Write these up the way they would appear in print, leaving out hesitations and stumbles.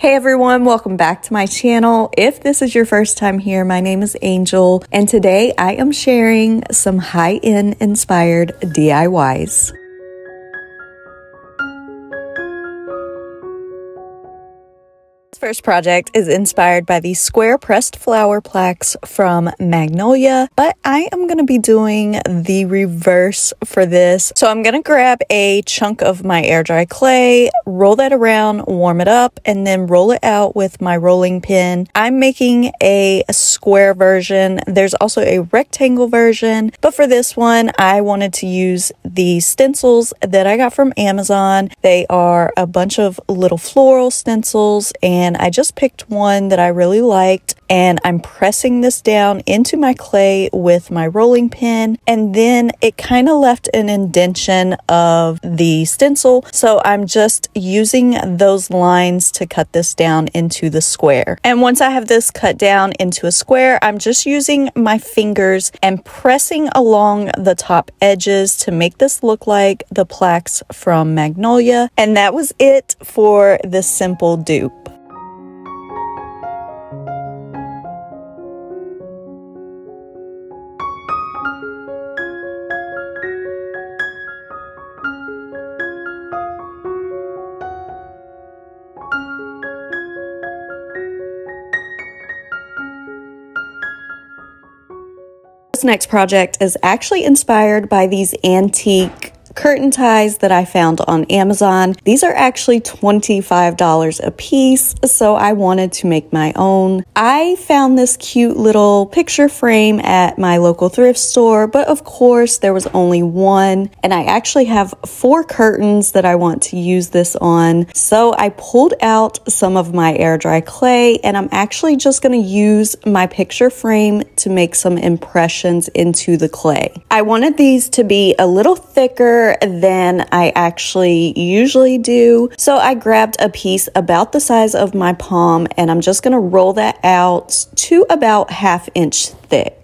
Hey everyone, welcome back to my channel. If this is your first time here, my name is Angel, and today I am sharing some high-end inspired DIYs. First project is inspired by the square pressed flower plaques from Magnolia, but I am going to be doing the reverse for this. So I'm going to grab a chunk of my air dry clay, roll that around, warm it up, and then roll it out with my rolling pin. I'm making a square version. There's also a rectangle version, but for this one, I wanted to use the stencils that I got from Amazon. They are a bunch of little floral stencils, and I just picked one that I really liked, and I'm pressing this down into my clay with my rolling pin, and then it kind of left an indentation of the stencil, so I'm just using those lines to cut this down into the square. And once I have this cut down into a square, I'm just using my fingers and pressing along the top edges to make this look like the plaques from Magnolia. And that was it for this simple dupe. This next project is actually inspired by these antique curtain ties that I found on Amazon. These are actually $25 a piece, so I wanted to make my own. I found this cute little picture frame at my local thrift store, but of course there was only one, and I actually have 4 curtains that I want to use this on. So I pulled out some of my air dry clay, and I'm actually just going to use my picture frame to make some impressions into the clay. I wanted these to be a little thicker than I actually usually do. So I grabbed a piece about the size of my palm, and I'm just going to roll that out to about 1/2 inch thick.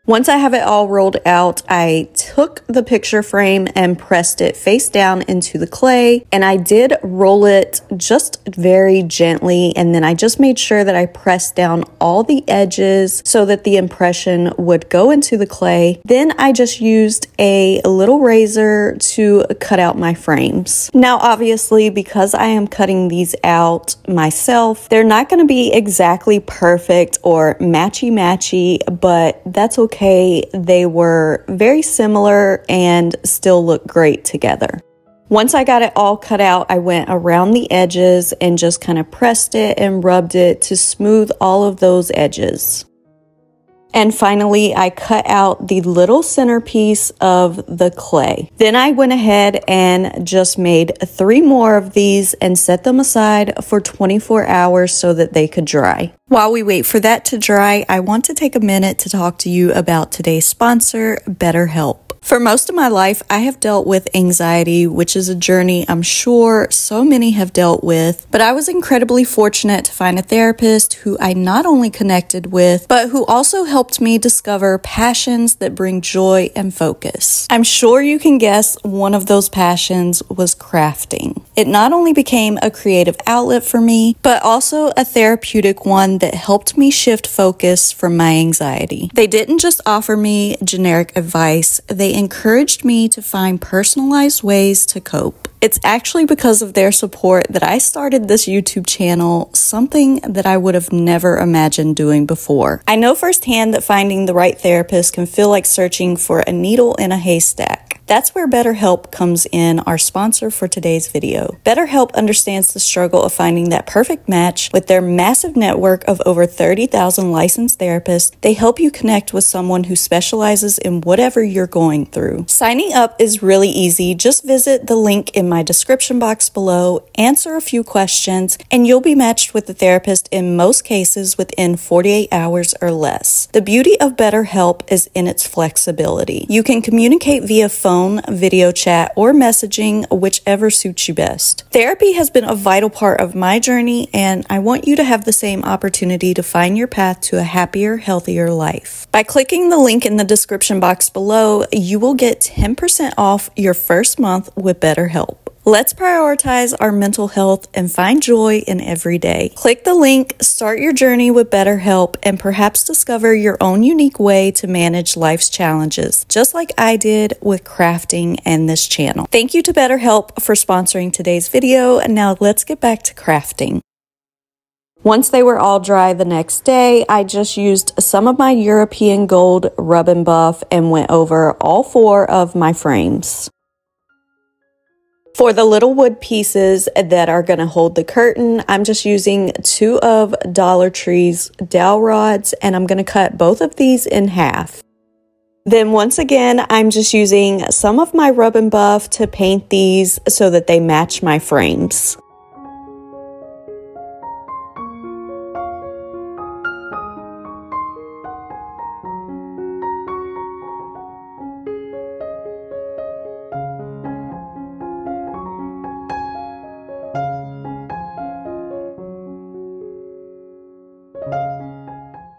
Once I have it all rolled out, I took the picture frame and pressed it face down into the clay, and I did roll it just very gently, and then I just made sure that I pressed down all the edges so that the impression would go into the clay. Then I just used a little razor to cut out my frames. Now obviously, because I am cutting these out myself, they're not going to be exactly perfect or matchy, but that's okay. They were very similar and still look great together. Once I got it all cut out, I went around the edges and just kind of pressed it and rubbed it to smooth all of those edges. And finally, I cut out the little centerpiece of the clay. Then I went ahead and just made 3 more of these and set them aside for 24 hours so that they could dry. While we wait for that to dry, I want to take a minute to talk to you about today's sponsor, BetterHelp. For most of my life, I have dealt with anxiety, which is a journey I'm sure so many have dealt with, but I was incredibly fortunate to find a therapist who I not only connected with, but who also helped me discover passions that bring joy and focus. I'm sure you can guess one of those passions was crafting. It not only became a creative outlet for me, but also a therapeutic one that helped me shift focus from my anxiety. They didn't just offer me generic advice, they encouraged me to find personalized ways to cope. It's actually because of their support that I started this YouTube channel, something that I would have never imagined doing before. I know firsthand that finding the right therapist can feel like searching for a needle in a haystack. That's where BetterHelp comes in, our sponsor for today's video. BetterHelp understands the struggle of finding that perfect match. With their massive network of over 30,000 licensed therapists, they help you connect with someone who specializes in whatever you're going through. Signing up is really easy. Just visit the link in my description box below, answer a few questions, and you'll be matched with a therapist in most cases within 48 hours or less. The beauty of BetterHelp is in its flexibility. You can communicate via phone, video chat, or messaging, whichever suits you best. Therapy has been a vital part of my journey, and I want you to have the same opportunity to find your path to a happier, healthier life. By clicking the link in the description box below, you will get 10% off your first month with BetterHelp. Let's prioritize our mental health and find joy in every day. Click the link, start your journey with BetterHelp, and perhaps discover your own unique way to manage life's challenges, just like I did with crafting and this channel. Thank you to BetterHelp for sponsoring today's video, and now let's get back to crafting. Once they were all dry the next day, I just used some of my European gold rub and buff and went over all 4 of my frames. For the little wood pieces that are going to hold the curtain, I'm just using 2 of Dollar Tree's dowel rods, and I'm going to cut both of these in half. Then once again, I'm just using some of my rub and buff to paint these so that they match my frames.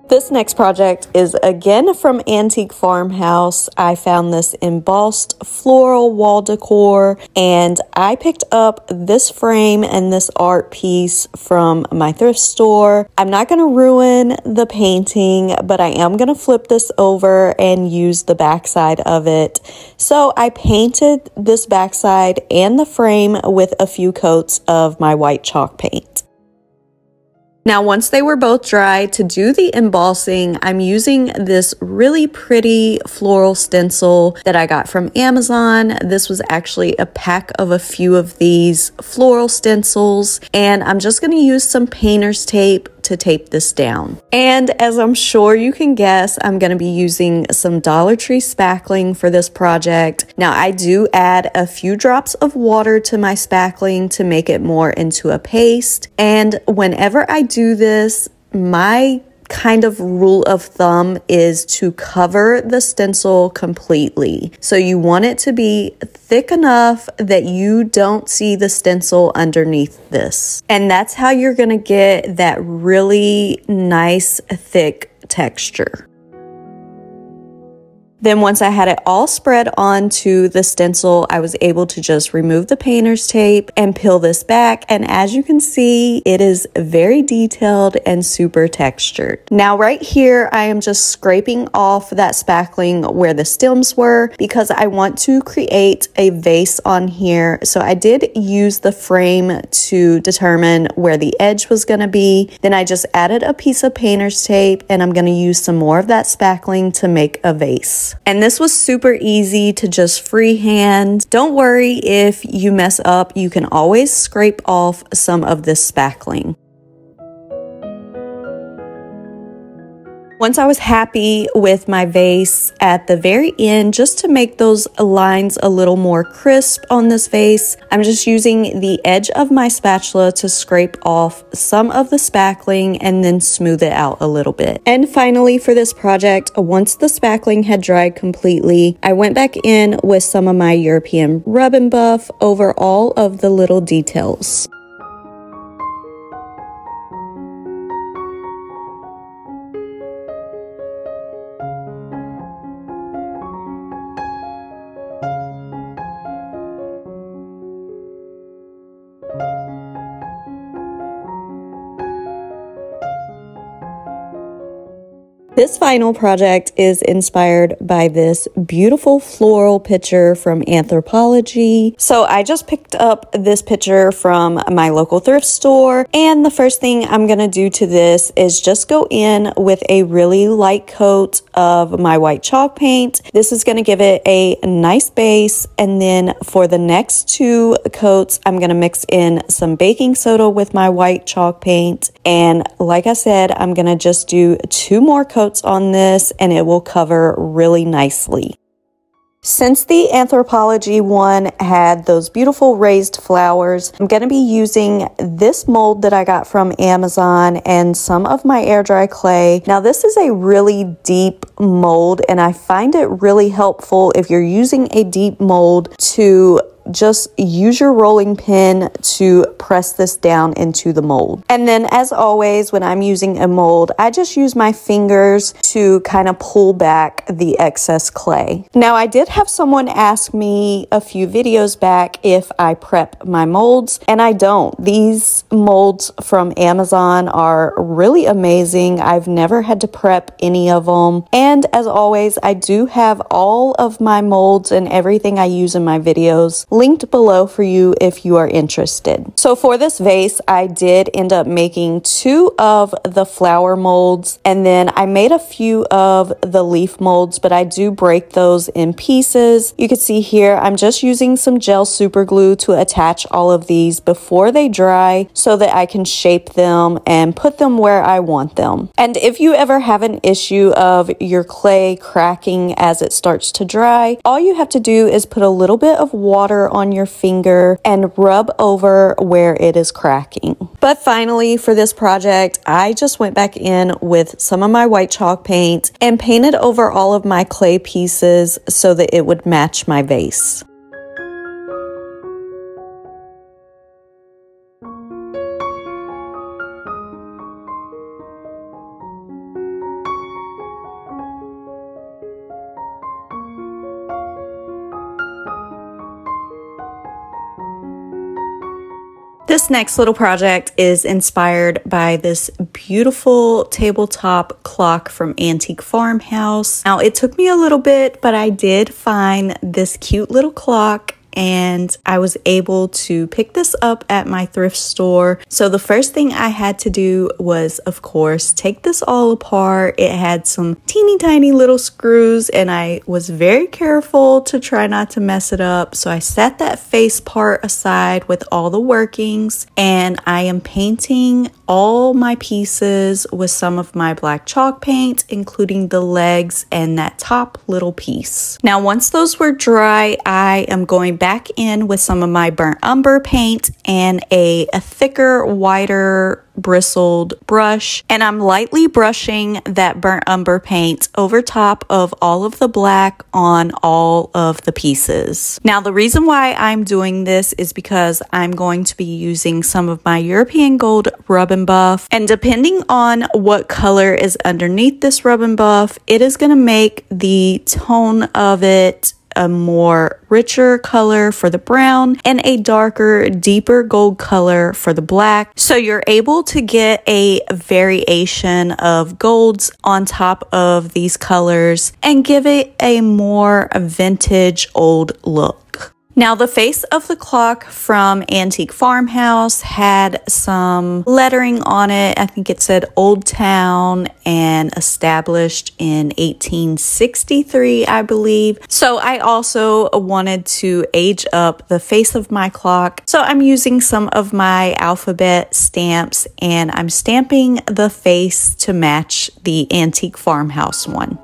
This next project is again from Antique Farmhouse. I found this embossed floral wall decor, and I picked up this frame and this art piece from my thrift store. I'm not going to ruin the painting, but I am going to flip this over and use the backside of it. So I painted this backside and the frame with a few coats of my white chalk paint. Now, once they were both dry, to do the embossing, I'm using this really pretty floral stencil that I got from Amazon. This was actually a pack of a few of these floral stencils, and I'm just going to use some painter's tape to tape this down. And as I'm sure you can guess, I'm going to be using some Dollar Tree spackling for this project. Now, I do add a few drops of water to my spackling to make it more into a paste. And whenever I do this, my kind of rule of thumb is to cover the stencil completely. So you want it to be thick enough that you don't see the stencil underneath this. And that's how you're going to get that really nice thick texture. Then once I had it all spread onto the stencil, I was able to just remove the painter's tape and peel this back. And as you can see, it is very detailed and super textured. Now right here, I am just scraping off that spackling where the stems were because I want to create a vase on here. So I did use the frame to determine where the edge was going to be. Then I just added a piece of painter's tape, and I'm going to use some more of that spackling to make a vase. And this was super easy to just freehand. Don't worry if you mess up, you can always scrape off some of this spackling. Once I was happy with my vase at the very end, just to make those lines a little more crisp on this vase, I'm just using the edge of my spatula to scrape off some of the spackling and then smooth it out a little bit. And finally, for this project, once the spackling had dried completely, I went back in with some of my European rub and buff over all of the little details. This final project is inspired by this beautiful floral picture from Anthropologie. So I just picked up this picture from my local thrift store, and the first thing I'm going to do to this is just go in with a really light coat of my white chalk paint. This is going to give it a nice base, and then for the next 2 coats, I'm going to mix in some baking soda with my white chalk paint. And like I said, I'm going to just do 2 more coats on this, and it will cover really nicely. Since the Anthropologie one had those beautiful raised flowers, I'm going to be using this mold that I got from Amazon and some of my air dry clay. Now this is a really deep mold, and I find it really helpful if you're using a deep mold to just use your rolling pin to press this down into the mold. And then as always, when I'm using a mold, I just use my fingers to kind of pull back the excess clay. Now, I did have someone ask me a few videos back if I prep my molds, and I don't. These molds from Amazon are really amazing. I've never had to prep any of them. And as always, I do have all of my molds and everything I use in my videos linked below for you if you are interested. So for this vase, I did end up making 2 of the flower molds, and then I made a few of the leaf molds, but I do break those in pieces. You can see here, I'm just using some gel super glue to attach all of these before they dry so that I can shape them and put them where I want them. And if you ever have an issue of your clay cracking as it starts to dry, all you have to do is put a little bit of water on your finger and rub over where it is cracking. But finally, for this project, I just went back in with some of my white chalk paint and painted over all of my clay pieces so that it would match my vase. This next little project is inspired by this beautiful tabletop clock from Antique Farmhouse. Now, it took me a little bit, but I did find this cute little clock, and I was able to pick this up at my thrift store. So the first thing I had to do was, of course, take this all apart. It had some teeny tiny little screws, and I was very careful to try not to mess it up. So I set that face part aside with all the workings, and I am painting all my pieces with some of my black chalk paint, including the legs and that top little piece. Now, once those were dry, I am going back in with some of my burnt umber paint and a thicker, wider bristled brush, and I'm lightly brushing that burnt umber paint over top of all of the black on all of the pieces. Now, the reason why I'm doing this is because I'm going to be using some of my European gold rub and buff, and depending on what color is underneath this rub and buff, it is going to make the tone of it a more richer color for the brown and a darker, deeper gold color for the black. So you're able to get a variation of golds on top of these colors and give it a more vintage old look. Now, the face of the clock from Antique Farmhouse had some lettering on it. I think it said Old Town and established in 1863, I believe. So I also wanted to age up the face of my clock. So I'm using some of my alphabet stamps, and I'm stamping the face to match the Antique Farmhouse one.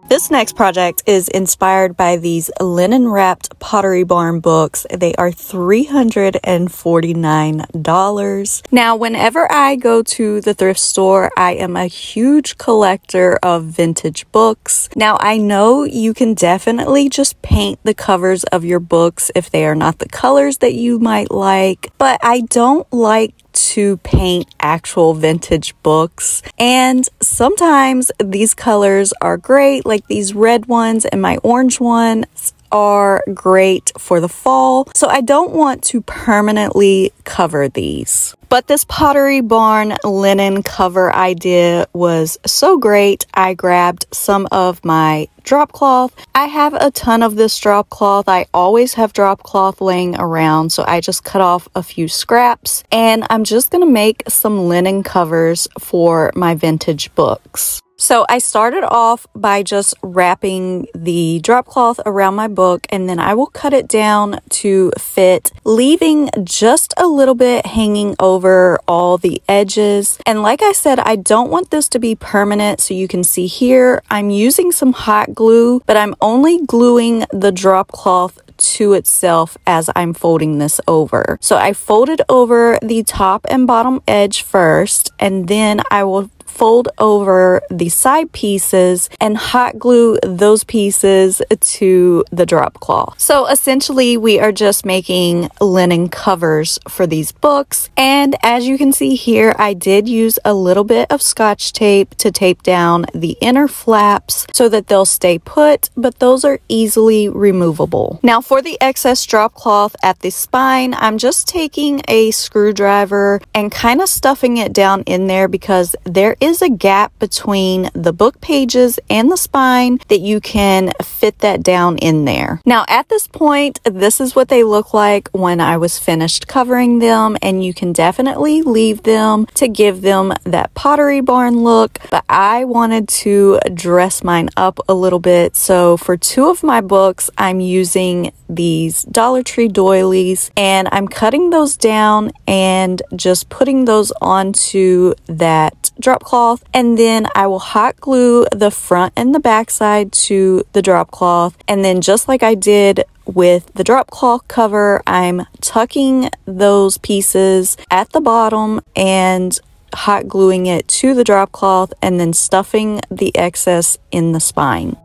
This next project is inspired by these linen-wrapped Pottery Barn books. They are $349. Now, whenever I go to the thrift store, I am a huge collector of vintage books. Now, I know you can definitely just paint the covers of your books if they are not the colors that you might like, but I don't like to paint actual vintage books, and sometimes these colors are great, like these red ones and my orange ones are great for the fall, so I don't want to permanently cover these. But this Pottery Barn linen cover idea was so great, I grabbed some of my drop cloth. I have a ton of this drop cloth. I always have drop cloth laying around, so I just cut off a few scraps, and I'm just gonna make some linen covers for my vintage books. So I started off by just wrapping the drop cloth around my book, and then I will cut it down to fit, leaving just a little bit hanging over all the edges. And like I said, I don't want this to be permanent, so you can see here I'm using some hot glue, but I'm only gluing the drop cloth to itself as I'm folding this over. So I folded over the top and bottom edge first, and then I will fold over the side pieces and hot glue those pieces to the drop cloth. So essentially we are just making linen covers for these books, and as you can see here, I did use a little bit of Scotch tape to tape down the inner flaps so that they'll stay put, but those are easily removable. Now for the excess drop cloth at the spine, I'm just taking a screwdriver and kind of stuffing it down in there because there is a gap between the book pages and the spine that you can fit that down in there. Now at this point, this is what they look like when I was finished covering them, and you can definitely leave them to give them that Pottery Barn look, but I wanted to dress mine up a little bit. So for two of my books, I'm using these Dollar Tree doilies, and I'm cutting those down and just putting those onto that drop cloth, and then I will hot glue the front and the back side to the drop cloth, and then just like I did with the drop cloth cover, I'm tucking those pieces at the bottom and hot gluing it to the drop cloth, and then stuffing the excess in the spine.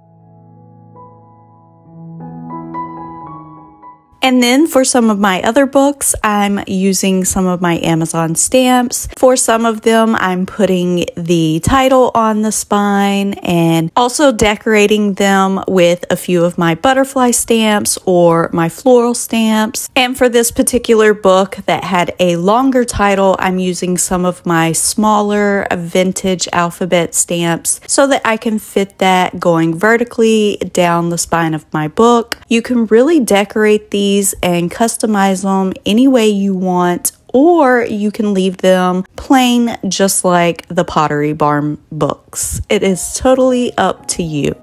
And then for some of my other books, I'm using some of my Amazon stamps. For some of them, I'm putting the title on the spine and also decorating them with a few of my butterfly stamps or my floral stamps. And for this particular book that had a longer title, I'm using some of my smaller vintage alphabet stamps so that I can fit that going vertically down the spine of my book. You can really decorate these and customize them any way you want, or you can leave them plain just like the Pottery Barn books. It is totally up to you.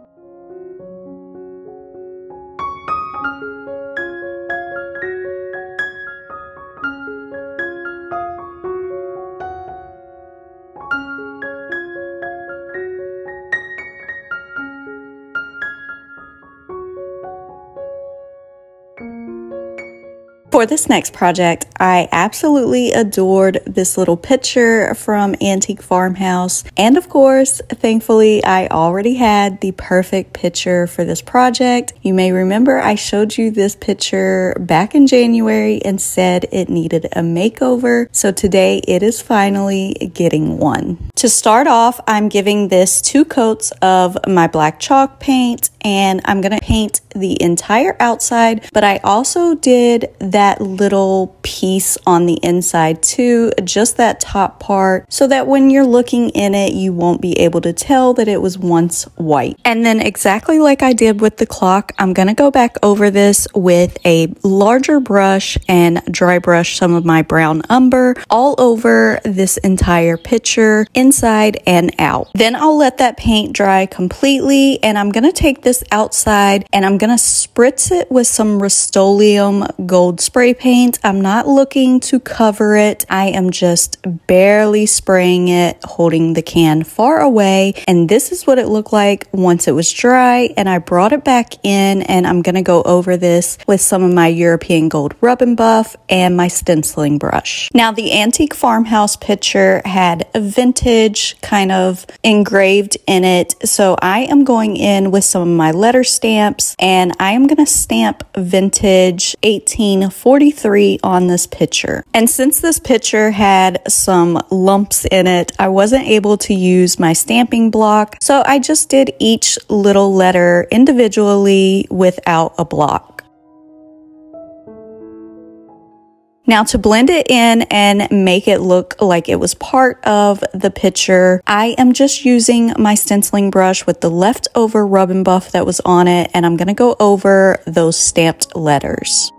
For this next project, I absolutely adored this little picture from Antique Farmhouse. And of course, thankfully, I already had the perfect picture for this project. You may remember I showed you this picture back in January and said it needed a makeover. So today it is finally getting one. To start off, I'm giving this 2 coats of my black chalk paint, and I'm gonna paint the entire outside, but I also did that little piece on the inside too, just that top part, so that when you're looking in it, you won't be able to tell that it was once white. And then exactly like I did with the clock, I'm gonna go back over this with a larger brush and dry brush some of my brown umber all over this entire picture, inside and out. Then I'll let that paint dry completely, and I'm gonna take this outside and I'm gonna spritz it with some Rust-Oleum gold spray paint. I'm not looking to cover it. I am just barely spraying it, holding the can far away. And this is what it looked like once it was dry, and I brought it back in, and I'm gonna go over this with some of my European gold rub and buff and my stenciling brush. Now the Antique Farmhouse picture had a vintage kind of engraved in it, so I am going in with some of my letter stamps, and I am gonna stamp vintage 1843 on this picture. And since this picture had some lumps in it, I wasn't able to use my stamping block, so I just did each little letter individually without a block. Now to blend it in and make it look like it was part of the picture, I am just using my stenciling brush with the leftover rub and buff that was on it, and I'm gonna go over those stamped letters.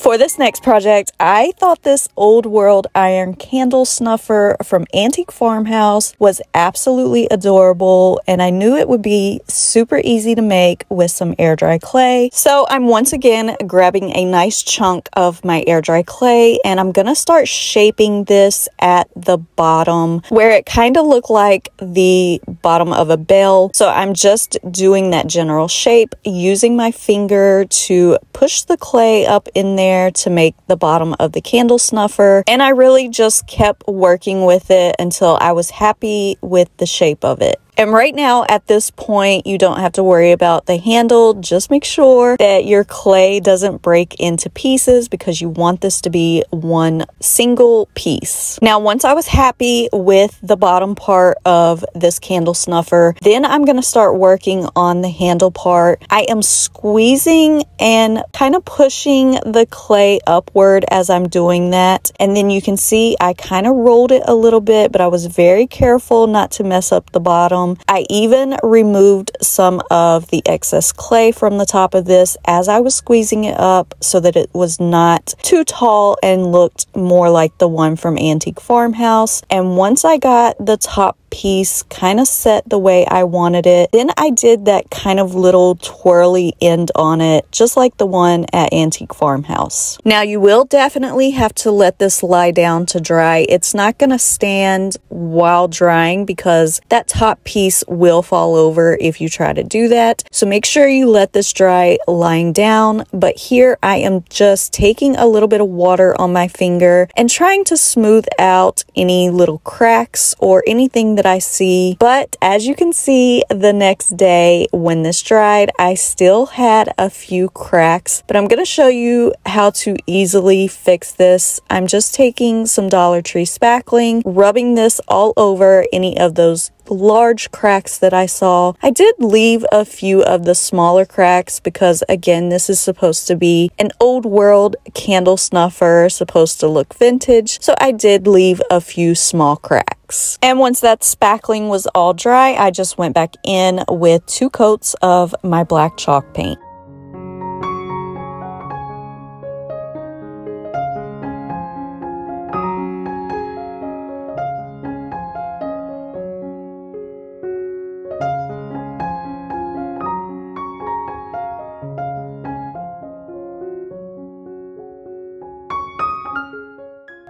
For this next project, I thought this old world iron candle snuffer from Antique Farmhouse was absolutely adorable, and I knew it would be super easy to make with some air dry clay. So I'm once again grabbing a nice chunk of my air dry clay, and I'm gonna start shaping this at the bottom where it kind of looked like the bottom of a bell. So I'm just doing that general shape, using my finger to push the clay up in there to make the bottom of the candle snuffer, and I really just kept working with it until I was happy with the shape of it. And right now at this point, you don't have to worry about the handle. Just make sure that your clay doesn't break into pieces because you want this to be one single piece. Now, once I was happy with the bottom part of this candle snuffer, then I'm going to start working on the handle part. I am squeezing and kind of pushing the clay upward as I'm doing that. And then you can see I kind of rolled it a little bit, but I was very careful not to mess up the bottom. I even removed some of the excess clay from the top of this as I was squeezing it up so that it was not too tall and looked more like the one from Antique Farmhouse. And once I got the top piece kind of set the way I wanted it, then I did that kind of little twirly end on it, just like the one at Antique Farmhouse. Now, you will definitely have to let this lie down to dry. It's not going to stand while drying because that top piece will fall over if you try to do that. So make sure you let this dry lying down. But here I am just taking a little bit of water on my finger and trying to smooth out any little cracks or anything that I see. But as you can see, the next day when this dried, I still had a few cracks, but I'm going to show you how to easily fix this. I'm just taking some Dollar Tree spackling, rubbing this all over any of those large cracks that I saw. I did leave a few of the smaller cracks because, again, this is supposed to be an old world candle snuffer, supposed to look vintage, so I did leave a few small cracks. And once that spackling was all dry, I just went back in with 2 coats of my black chalk paint.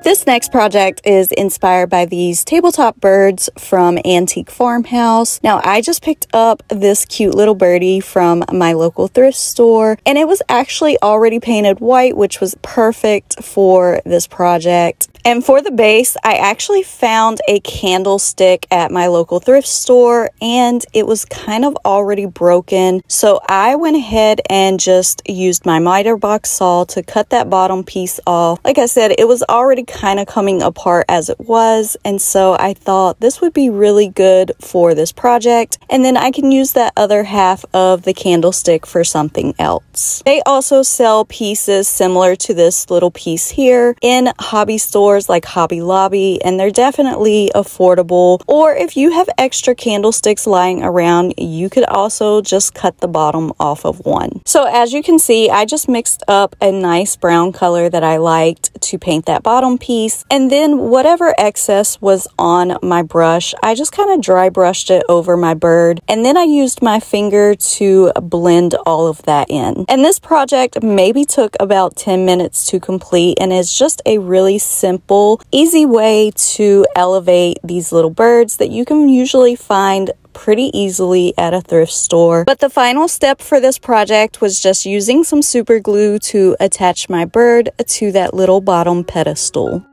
This next project is inspired by these tabletop birds from Antique Farmhouse. Now, I just picked up this cute little birdie from my local thrift store, and it was actually already painted white, which was perfect for this project. And for the base, I actually found a candlestick at my local thrift store, and it was kind of already broken. So I went ahead and just used my miter box saw to cut that bottom piece off. Like I said, it was already kind of coming apart as it was, and so I thought this would be really good for this project, and then I can use that other half of the candlestick for something else. They also sell pieces similar to this little piece here in hobby stores like Hobby Lobby, and they're definitely affordable. Or if you have extra candlesticks lying around, you could also just cut the bottom off of one. So as you can see, I just mixed up a nice brown color that I liked to paint that bottom piece, and then whatever excess was on my brush, I just kind of dry brushed it over my bird, and then I used my finger to blend all of that in. And this project maybe took about 10 minutes to complete, and it's just a really simple, easy way to elevate these little birds that you can usually find pretty easily at a thrift store. But the final step for this project was just using some super glue to attach my bird to that little bottom pedestal.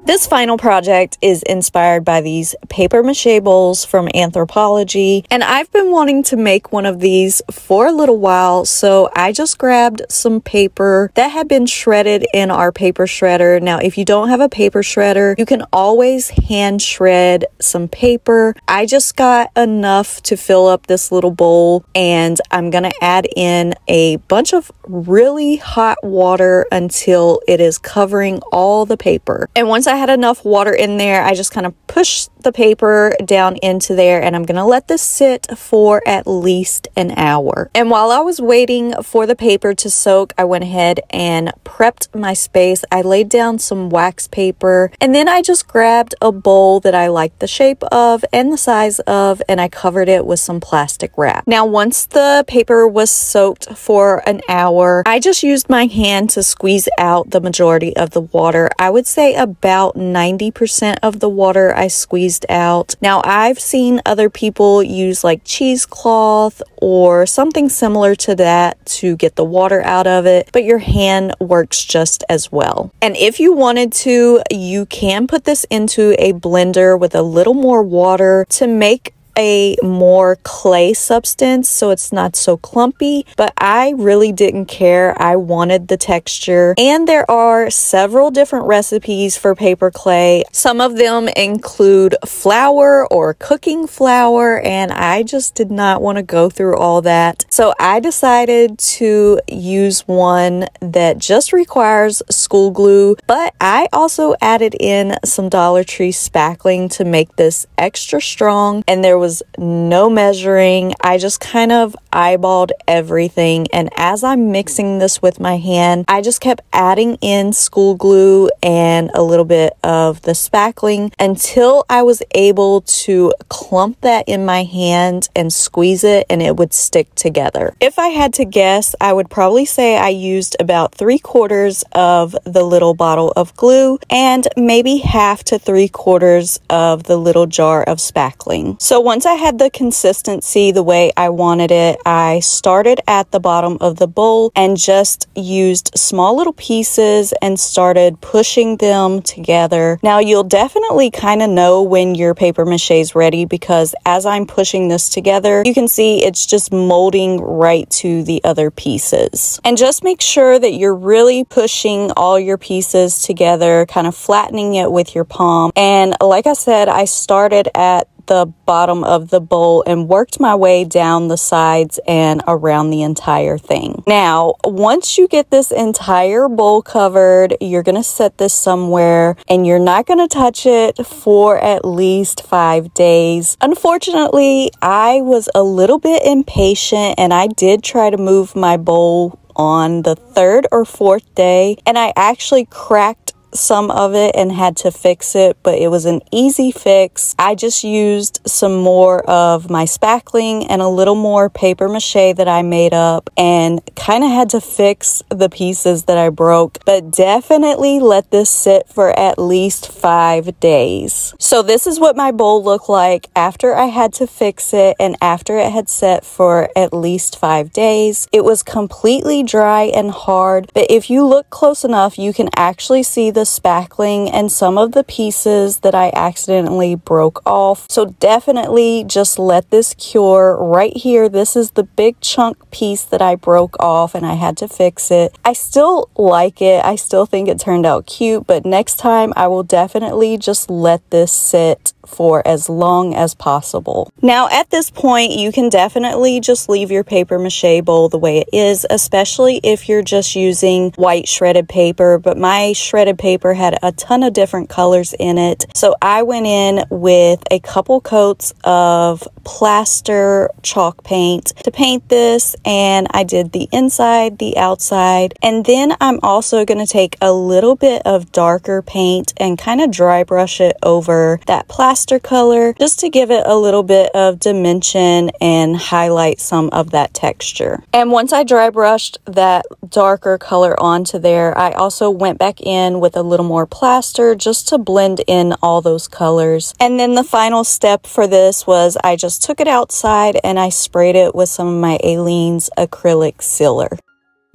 This final project is inspired by these paper mache bowls from Anthropologie, and I've been wanting to make one of these for a little while, so I just grabbed some paper that had been shredded in our paper shredder. Now, if you don't have a paper shredder, you can always hand shred some paper. I just got enough to fill up this little bowl, and I'm gonna add in a bunch of really hot water until it is covering all the paper. And once I had enough water in there, I just kind of pushed the paper down into there, and I'm gonna let this sit for at least an hour. And while I was waiting for the paper to soak, I went ahead and prepped my space. I laid down some wax paper, and then I just grabbed a bowl that I liked the shape of and the size of, and I covered it with some plastic wrap. Now, once the paper was soaked for an hour, I just used my hand to squeeze out the majority of the water. I would say about 90% of the water I squeezed out. Now, I've seen other people use like cheesecloth or something similar to that to get the water out of it, but your hand works just as well. And if you wanted to, you can put this into a blender with a little more water to make a more clay substance so it's not so clumpy, but I really didn't care. I wanted the texture, and there are several different recipes for paper clay. Some of them include flour or cooking flour, and I just did not want to go through all that, so I decided to use one that just requires school glue, but I also added in some Dollar Tree spackling to make this extra strong, and there was no measuring. I just kind of eyeballed everything, and as I'm mixing this with my hand, I just kept adding in school glue and a little bit of the spackling until I was able to clump that in my hand and squeeze it, and it would stick together. If I had to guess, I would probably say I used about 3/4 of the little bottle of glue and maybe half to 3/4 of the little jar of spackling. So once I had the consistency the way I wanted it, I started at the bottom of the bowl and just used small little pieces and started pushing them together. Now, you'll definitely kind of know when your paper mache is ready, because as I'm pushing this together, you can see it's just molding right to the other pieces. And just make sure that you're really pushing all your pieces together, kind of flattening it with your palm. And like I said, I started at the bottom of the bowl and worked my way down the sides and around the entire thing. Now, once you get this entire bowl covered, you're going to set this somewhere, and you're not going to touch it for at least 5 days. Unfortunately, I was a little bit impatient, and I did try to move my bowl on the 3rd or 4th day, and I actually cracked some of it and had to fix it, but it was an easy fix. I just used some more of my spackling and a little more paper mache that I made up, and kind of had to fix the pieces that I broke, but definitely let this sit for at least 5 days. So this is what my bowl looked like after I had to fix it and after it had set for at least 5 days. It was completely dry and hard, but if you look close enough, you can actually see the spackling and some of the pieces that I accidentally broke off. So definitely just let this cure right here. This is the big chunk piece that I broke off and I had to fix it. I still like it. I still think it turned out cute, but next time I will definitely just let this sit for as long as possible. Now at this point, you can definitely just leave your paper mache bowl the way it is, especially if you're just using white shredded paper, but my shredded paper had a ton of different colors in it. So I went in with a couple coats of plaster chalk paint to paint this, and I did the inside, the outside, and then I'm also going to take a little bit of darker paint and kind of dry brush it over that plaster color just to give it a little bit of dimension and highlight some of that texture. And once I dry brushed that darker color onto there, I also went back in with a little more plaster just to blend in all those colors. And then the final step for this was I just took it outside and I sprayed it with some of my Aleene's acrylic sealer.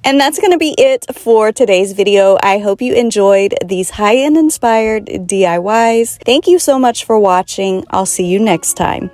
And that's going to be it for today's video. I hope you enjoyed these high-end inspired DIYs. Thank you so much for watching. I'll see you next time.